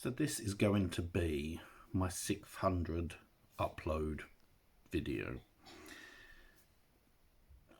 So this is going to be my 600 upload video.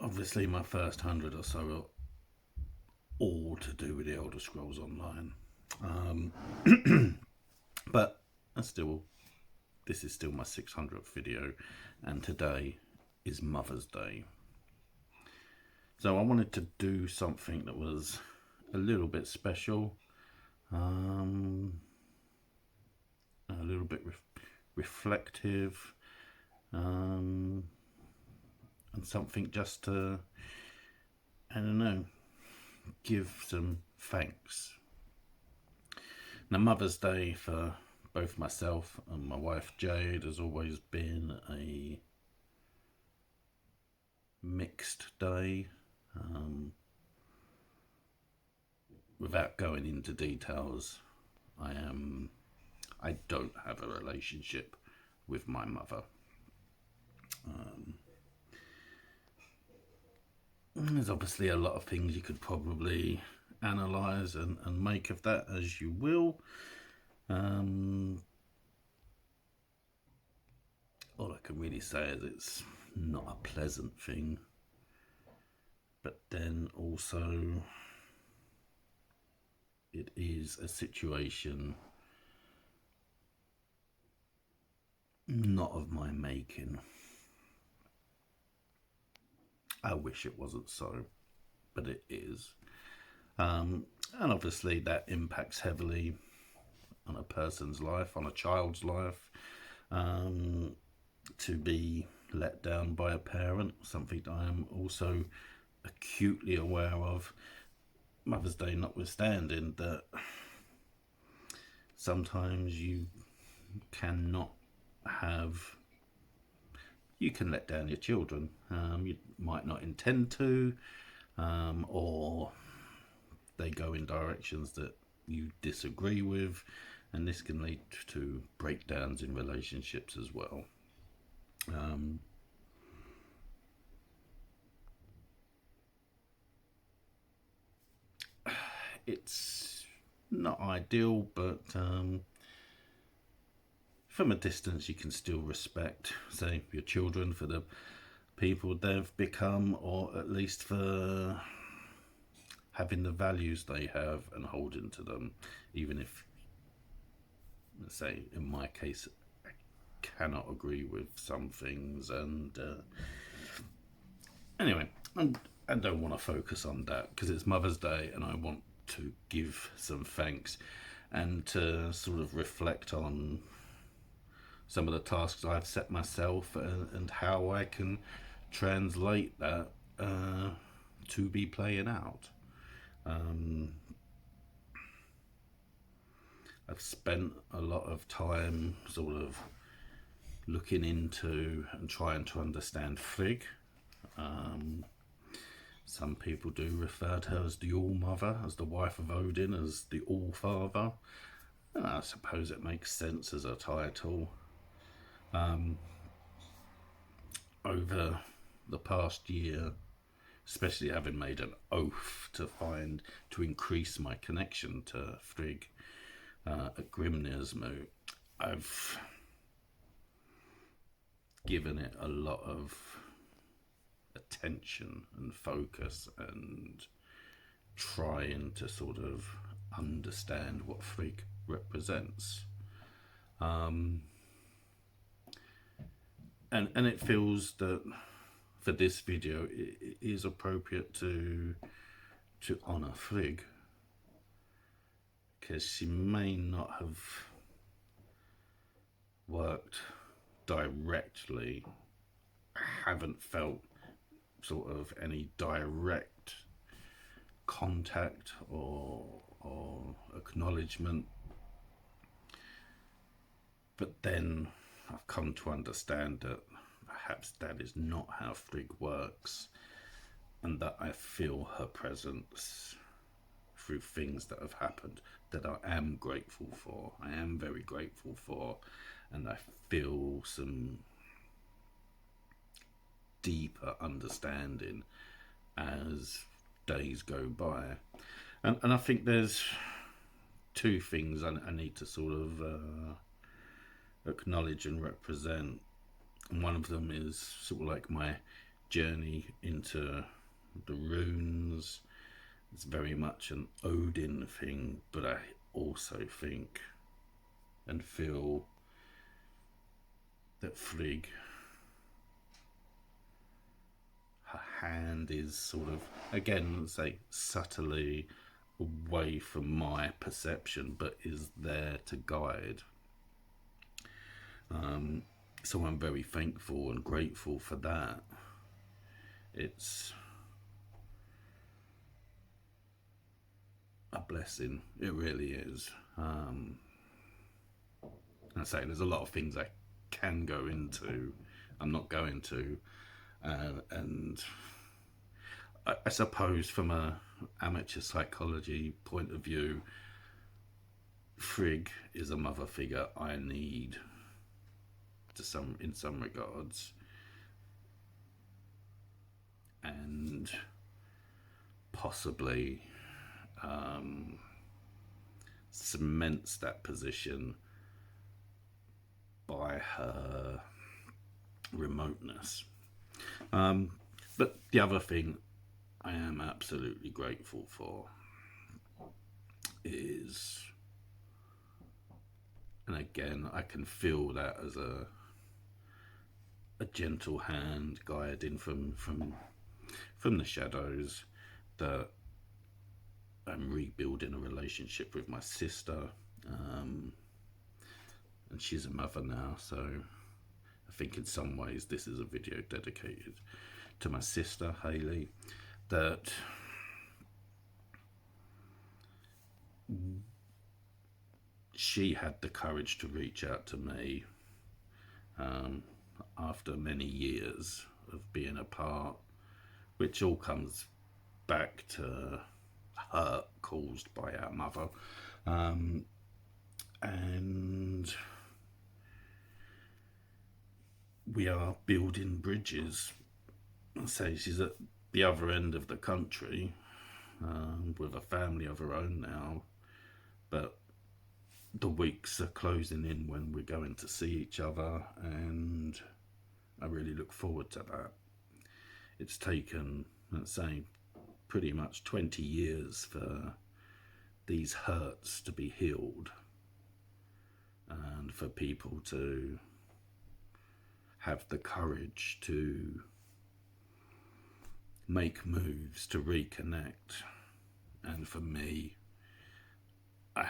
Obviously my first 100 or so are all to do with the Elder Scrolls Online. But this is still my 600th video, and today is Mother's Day. So I wanted to do something that was a little bit special, a little bit reflective, and something just to, I don't know, give some thanks. Now, Mother's Day for both myself and my wife Jade has always been a mixed day. Without going into details, I don't have a relationship with my mother. There's obviously a lot of things you could probably analyse and make of that as you will. All I can really say is it's not a pleasant thing, but then also it is a situation not of my making. I wish it wasn't so, but it is. And obviously that impacts heavily on a person's life, on a child's life. To be let down by a parent, something that I am also acutely aware of, Mother's Day notwithstanding, that sometimes you can let down your children. You might not intend to, or they go in directions that you disagree with, and this can lead to breakdowns in relationships as well. It's not ideal, but from a distance you can still respect, say, your children for the people they've become, or at least for having the values they have and holding to them, even if, let's say, in my case, I cannot agree with some things. And anyway, I don't want to focus on that because it's Mother's Day and I want to give some thanks and to sort of reflect on some of the tasks I've set myself and how I can translate that to be playing out. I've spent a lot of time sort of looking into and trying to understand Frigg. Some people do refer to her as the All-Mother, as the wife of Odin, as the All-Father. And I suppose it makes sense as a title. Over the past year, especially having made an oath to increase my connection to Frigg at Grimnismo, I've given it a lot of attention and focus and trying to sort of understand what Frigg represents. And it feels that for this video it is appropriate to honour Frigg, because she may not have worked directly, haven't felt sort of any direct contact or acknowledgement, but then I've come to understand that perhaps that is not how Frigg works, and that I feel her presence through things that have happened that I am grateful for. I am very grateful for, and I feel some deeper understanding as days go by. And I think there's two things I need to sort of acknowledge and represent. And one of them is sort of like my journey into the runes. It's very much an Odin thing, but I also think and feel that Frigg, her hand is sort of, again, say subtly away from my perception, but is there to guide. So I'm very thankful and grateful for that. It's a blessing, it really is. I say there's a lot of things I can go into, I'm not going to, and I suppose from a amateur psychology point of view, Frigg is a mother figure I need in some regards, and possibly cements that position by her remoteness. But the other thing I am absolutely grateful for is, and again I can feel that as a gentle hand guiding from the shadows, that I'm rebuilding a relationship with my sister, and she's a mother now, so I think in some ways this is a video dedicated to my sister Hayley, that she had the courage to reach out to me after many years of being apart, which all comes back to hurt caused by our mother, and we are building bridges. I say she's at the other end of the country, with a family of her own now, but the weeks are closing in when we're going to see each other, and I really look forward to that. It's taken, let's say, pretty much 20 years for these hurts to be healed, and for people to have the courage to make moves to reconnect. And for me, I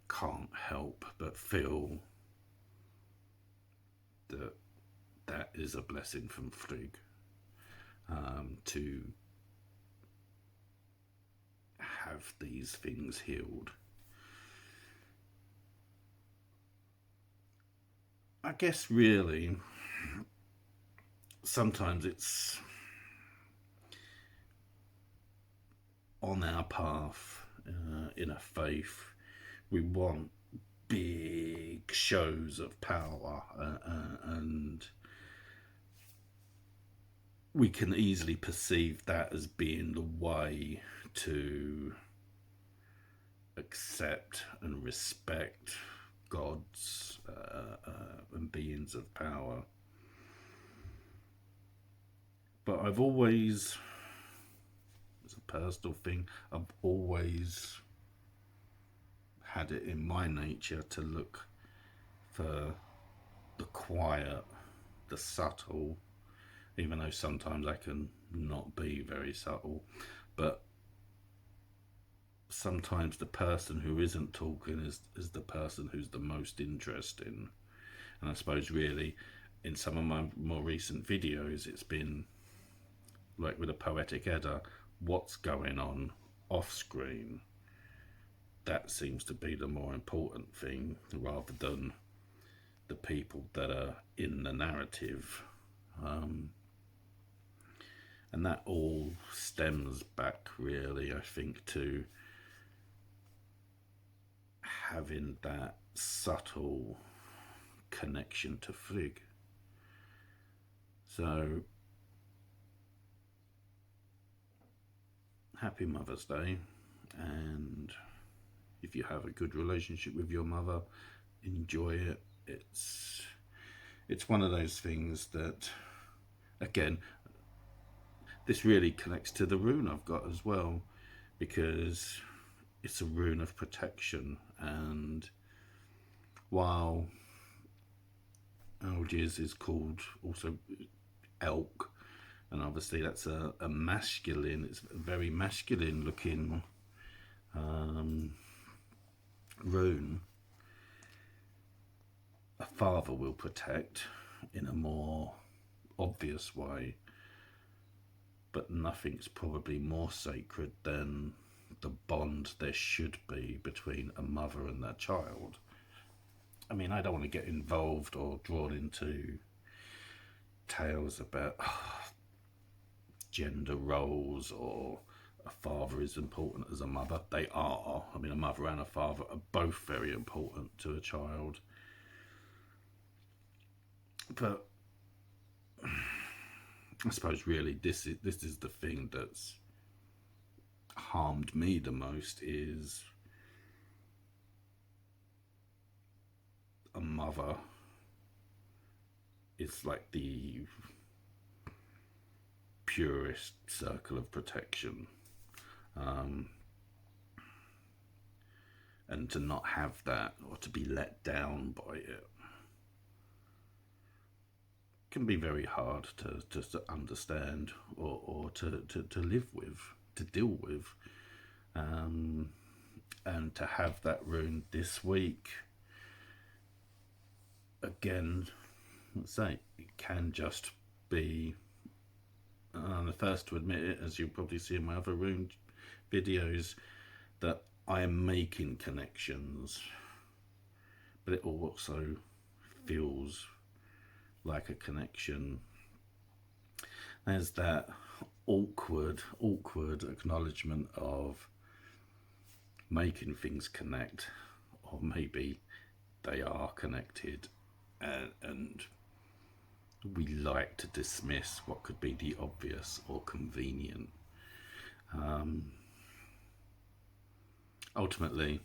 can't help but feel that that is a blessing from Frigg, to have these things healed. I guess really sometimes it's on our path in a faith, we want big shows of power, and we can easily perceive that as being the way to accept and respect gods and beings of power. But I've always, as a personal thing, I've always had it in my nature to look for the quiet, the subtle, even though sometimes I can not be very subtle, but sometimes the person who isn't talking is the person who's the most interesting. And I suppose really in some of my more recent videos, it's been like with a poetic Edda, what's going on off screen, that seems to be the more important thing, rather than the people that are in the narrative. And that all stems back really, I think, to having that subtle connection to Frigg. So happy Mother's Day, and If you have a good relationship with your mother, enjoy it. It's one of those things that, again, this really connects to the rune I've got as well, because it's a rune of protection. And while Algiers is called also elk, and obviously that's a masculine, it's a very masculine looking rune, a father will protect in a more obvious way, but nothing's probably more sacred than the bond there should be between a mother and their child. I mean, I don't want to get involved or drawn into tales about gender roles or a father is important as a mother. They are. I mean, a mother and a father are both very important to a child. But I suppose really this is the thing that's harmed me the most, is a mother is like the purest circle of protection, and to not have that, or to be let down by it, can be very hard to understand, or to live with, to deal with. And to have that rune this week, again, let's say, it can just be, and I'm the first to admit it, as you'll probably see in my other rune videos, that I am making connections, but it also feels like a connection. There's that awkward acknowledgement of making things connect, or maybe they are connected, and we like to dismiss what could be the obvious or convenient. Ultimately,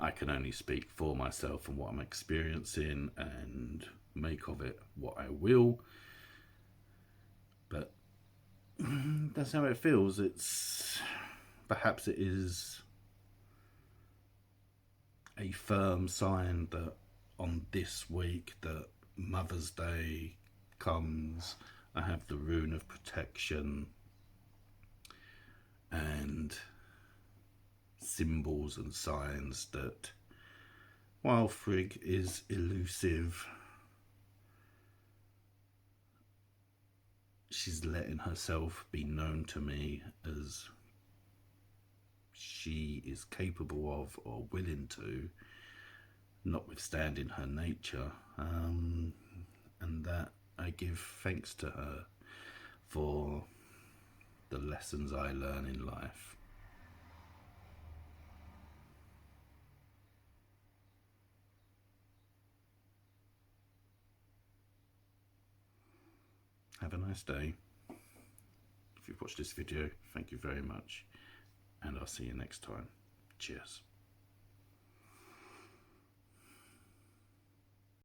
I can only speak for myself and what I'm experiencing, and make of it what I will. But that's how it feels. Perhaps it is a firm sign that on this week that Mother's Day comes, I have the rune of protection and symbols and signs that, while Frigg is elusive, she's letting herself be known to me as she is capable of, or willing to, notwithstanding her nature, and that I give thanks to her for the lessons I learn in life. Have a nice day. If you've watched this video, thank you very much, and I'll see you next time. Cheers.